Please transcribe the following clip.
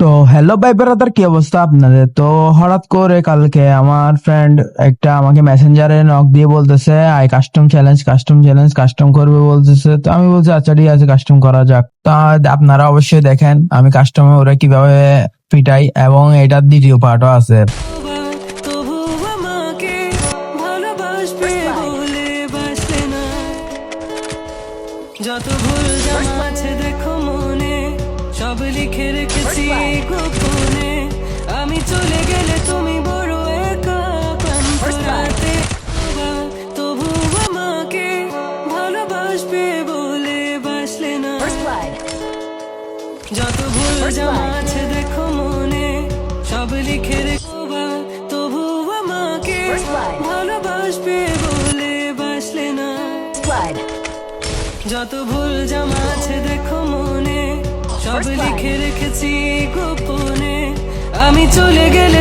তো হ্যালো ভাই ব্রাদার, কি অবস্থা আপনাদের? তো হঠাৎ করে কালকে আমার ফ্রেন্ড একটা আমাকে মেসেঞ্জারে নক দিয়ে বলতেছে I custom challenge, custom challenge, custom করবে বলতেছে। তো আমি বলছি আচ্ছা ঠিক আছে, কাস্টম করা যাক। তা আপনারা অবশ্যই দেখেন আমি কাস্টমে ওরা কিভাবে পিটাই, এবং এটার দ্বিতীয় পার্টও আছে। তবু আমাকে ভালোবাসবে বলে বাসলে না। যত ভুল জামা আছে দেখো মনে, সব লিখে রেখেছি গোপনে। আমি চলে গেলে তুমি বড় একা ক্লান্ত রাতে। তবু আমাকে ভালোবাসবে বলে বাসলে না। যত ভুল জামা আছে দেখো মনে, সব লিখে রেখো। তবু আমাকে ভালোবাসবে বলে বাসলে না। যত ভুল জামা আছে দেখো মনে, সব লিখে রেখেছি গোপনে। আমি চলে গেলে